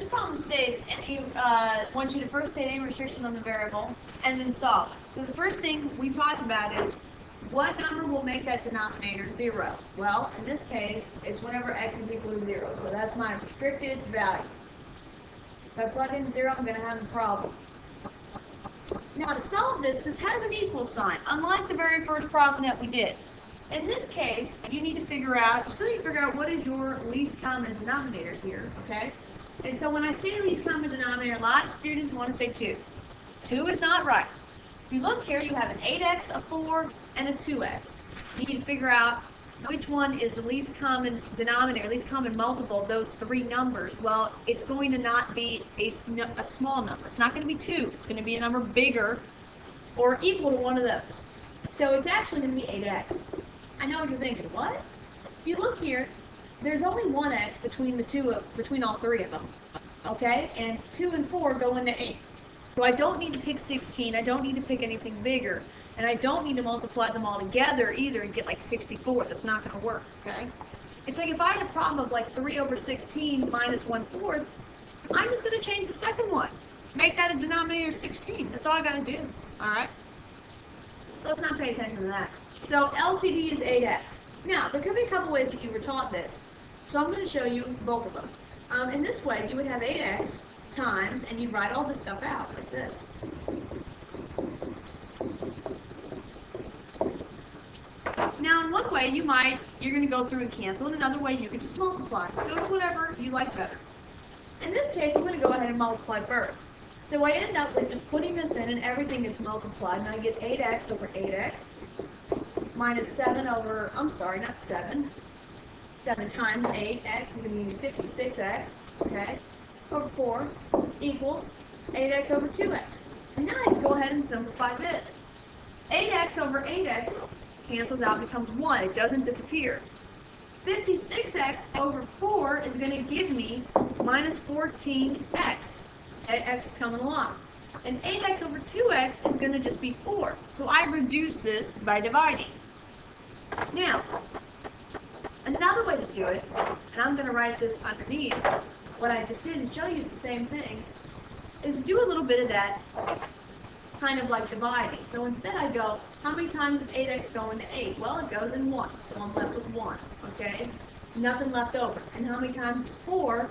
this problem states, and you want you to first state any restriction on the variable, and then solve it. So the first thing we talked about is, what number will make that denominator 0? Well, in this case, it's whenever x is equal to 0. So that's my restricted value. If I plug in 0, I'm going to have a problem. Now to solve this, this has an equal sign, unlike the very first problem that we did. In this case, you need to figure out, what is your least common denominator here, okay? And so when I say least common denominator, a lot of students want to say 2. 2 is not right. If you look here, you have an 8x, a 4, and a 2x. You need to figure out which one is the least common denominator, least common multiple of those three numbers. Well, it's going to not be a small number. It's not going to be 2. It's going to be a number bigger or equal to one of those. So it's actually going to be 8x. I know what you're thinking. What? If you look here, there's only 1x between all three of them. Okay? And 2 and 4 go into 8. So I don't need to pick 16. I don't need to pick anything bigger. And I don't need to multiply them all together either and get like 64. That's not going to work. Okay? It's like if I had a problem of like 3 over 16 minus 1/4, I'm just going to change the second one. Make that a denominator 16. That's all I got to do. Alright? So let's not pay attention to that. So LCD is 8x. Now, there could be a couple ways that you were taught this. So I'm going to show you both of them. In this way, you would have 8x times, and you'd write all this stuff out like this. Now, in one way, you're going to go through and cancel. In another way, you can just multiply. So it's whatever you like better. In this case, I'm going to go ahead and multiply first. So I end up with just putting this in, and everything gets multiplied. And I get 8x over 8x minus 7 over, I'm sorry, not 7. 7 times 8x is going to be 56x, okay, over 4 equals 8x over 2x. And now I just go ahead and simplify this. 8x over 8x cancels out and becomes 1. It doesn't disappear. 56x over 4 is going to give me minus 14x. X is coming along. And 8x over 2x is going to just be 4. So I reduce this by dividing. Now, another way to do it, and I'm going to write this underneath, what I just did and show you the same thing, is do a little bit of that kind of like dividing. So instead I go, how many times does 8x go into 8? Well, it goes in once, so I'm left with 1, okay? Nothing left over. And how many times does 4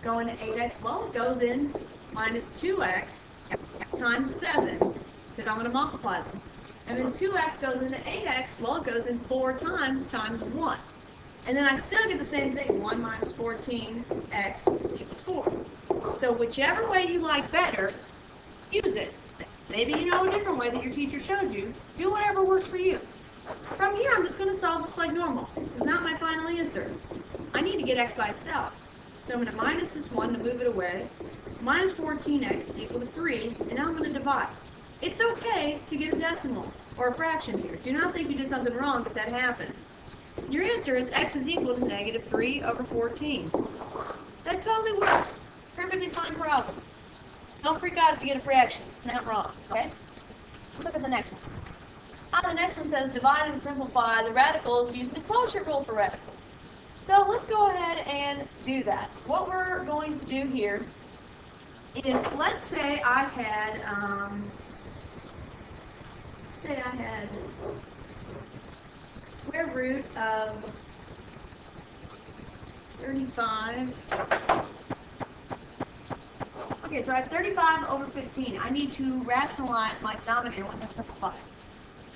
go into 8x? Well, it goes in minus 2x times 7, because I'm going to multiply them. And then 2x goes into 8x, well, it goes in 4 times 1. And then I still get the same thing, 1 minus 14x equals 4. So whichever way you like better, use it. Maybe you know a different way that your teacher showed you. Do whatever works for you. From here, I'm just going to solve this like normal. This is not my final answer. I need to get x by itself. So I'm going to minus this 1 to move it away. Minus 14x is equal to 3, and now I'm going to divide. It's okay to get a decimal or a fraction here. Do not think you did something wrong if that happens. Your answer is x is equal to negative 3 over 14. That totally works. Perfectly fine problem. Don't freak out if you get a fraction. It's not wrong, okay? Let's look at the next one. The next one says divide and simplify the radicals using the quotient rule for radicals. So let's go ahead and do that. What we're going to do here is, let's say I had, square root of 35. Okay, so I have 35 over 15. I need to rationalize my denominator when I simplify.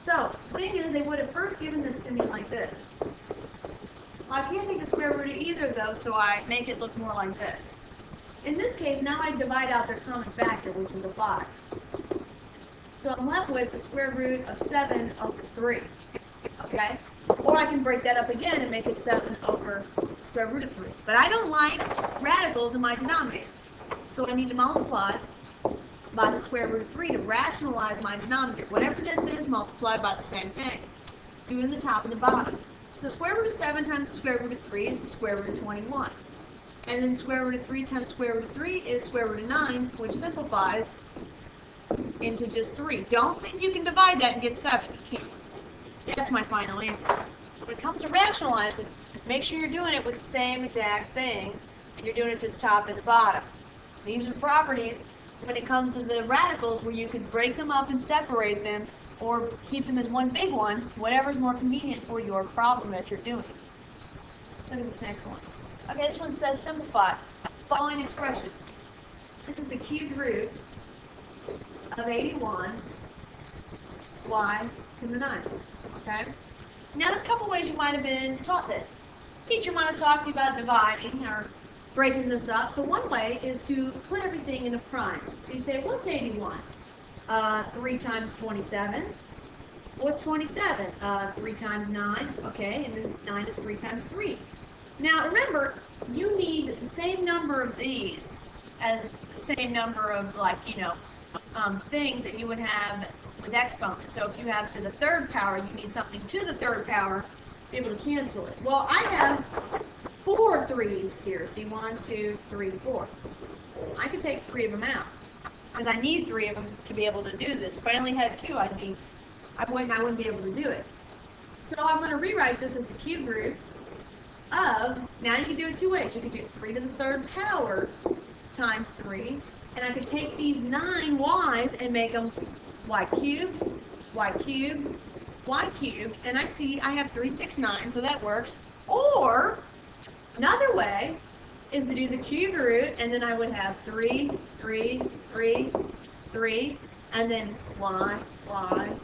So, the thing is, they would have first given this to me like this. Well, I can't take the square root of either of those, so I make it look more like this. In this case, now I divide out their common factor, which is a 5. So I'm left with the square root of 7 over 3. Okay? Or I can break that up again and make it 7 over the square root of 3. But I don't like radicals in my denominator. So I need to multiply by the square root of 3 to rationalize my denominator. Whatever this is, multiply by the same thing. Do it in the top and the bottom. So square root of 7 times the square root of 3 is the square root of 21. And then square root of 3 times square root of 3 is square root of 9, which simplifies into just 3. Don't think you can divide that and get 7. You can't. That's my final answer. When it comes to rationalizing, make sure you're doing it with the same exact thing and you're doing it to the top and the bottom. These are properties when it comes to the radicals where you can break them up and separate them or keep them as one big one, whatever's more convenient for your problem that you're doing. Look at this next one. Okay, this one says simplify. Following expression. This is the cubed root of 81 y to the 9th. Okay? Now there's a couple ways you might have been taught this. Teacher might have talked to you about dividing or breaking this up. So one way is to put everything into primes. So you say, what's 81? 3 times 27. What's 27? 3 times 9. Okay, and then 9 is 3 times 3. Now remember, you need the same number of these as the same number of, like, things that you would have with exponents. So if you have to the third power, you need something to the third power to be able to cancel it. Well, I have 4 3's here. See, 1, 2, 3, 4. I could take 3 of them out because I need 3 of them to be able to do this. If I only had 2, I wouldn't be able to do it. So I'm going to rewrite this as the cube root of, now you can do it 2 ways. You can do 3 to the third power times 3, and I could take these 9 y's and make them y cubed, y cubed, y cubed, and I see I have 3, 6, 9, so that works. Or another way is to do the cube root, and then I would have 3, 3, 3, 3, and then y, y,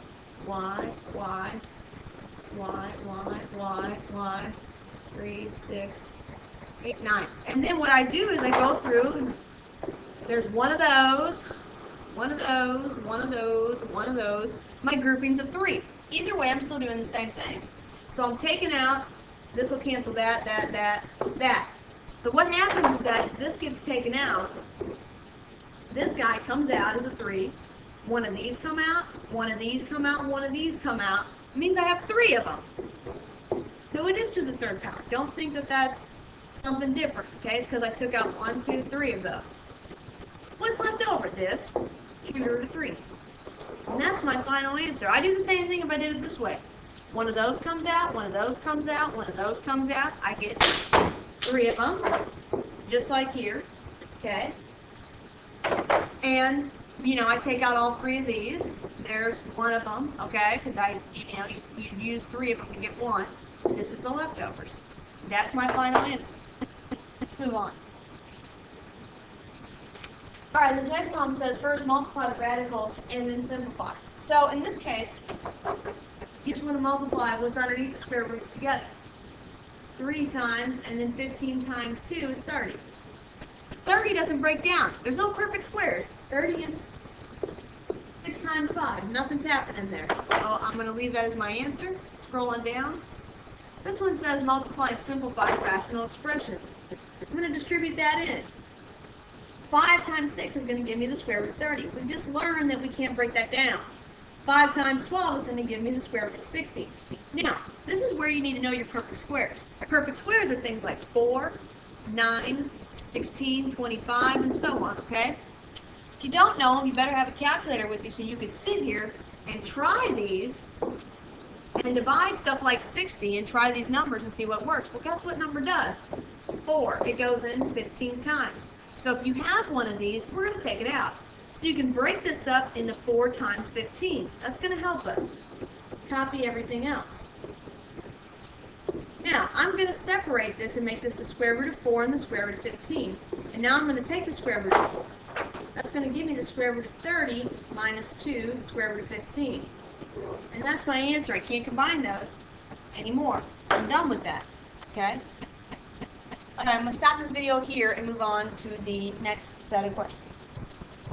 y, y, y, y, y, y, 3, 6, 8, 9. And then what I do is I go through, and there's one of those, one of those, one of those, one of those, my groupings of 3. Either way, I'm still doing the same thing. So I'm taking out, this will cancel that, that, that, that. So what happens is that if this gets taken out, this guy comes out as a 3, one of these come out, one of these come out, and one of these come out. It means I have 3 of them. So it is to the third power. Don't think that that's something different, okay? It's because I took out 1, 2, 3 of those. What's left over? This, cube root of 3. And that's my final answer. I do the same thing if I did it this way. One of those comes out, one of those comes out, one of those comes out. I get 3 of them, just like here, okay? And, I take out all 3 of these. There's one of them, okay? Because you use 3 of them to get 1. This is the leftovers. That's my final answer. Let's move on. Alright, this next problem says first multiply the radicals and then simplify. So in this case, you just want to multiply what's underneath the square roots together. 3 times and then 15 times 2 is 30. 30 doesn't break down. There's no perfect squares. 30 is 6 times 5. Nothing's happening there. So I'm going to leave that as my answer. Scrolling down. This one says multiply and simplify rational expressions. I'm going to distribute that in. 5 times 6 is going to give me the square root of 30. We just learned that we can't break that down. 5 times 12 is going to give me the square root of 60. Now, this is where you need to know your perfect squares. Perfect squares are things like 4, 9, 16, 25, and so on, okay? If you don't know them, you better have a calculator with you so you can sit here and try these and divide stuff like 60 and try these numbers and see what works. Well, guess what number does? 4. It goes in 15 times. So if you have one of these, we're going to take it out. So you can break this up into 4 times 15. That's going to help us copy everything else. Now, I'm going to separate this and make this the square root of 4 and the square root of 15. And now I'm going to take the square root of 4. That's going to give me the square root of 30 minus 2, the square root of 15. And that's my answer. I can't combine those anymore. So I'm done with that. Okay? Okay, I'm going to stop this video here and move on to the next set of questions.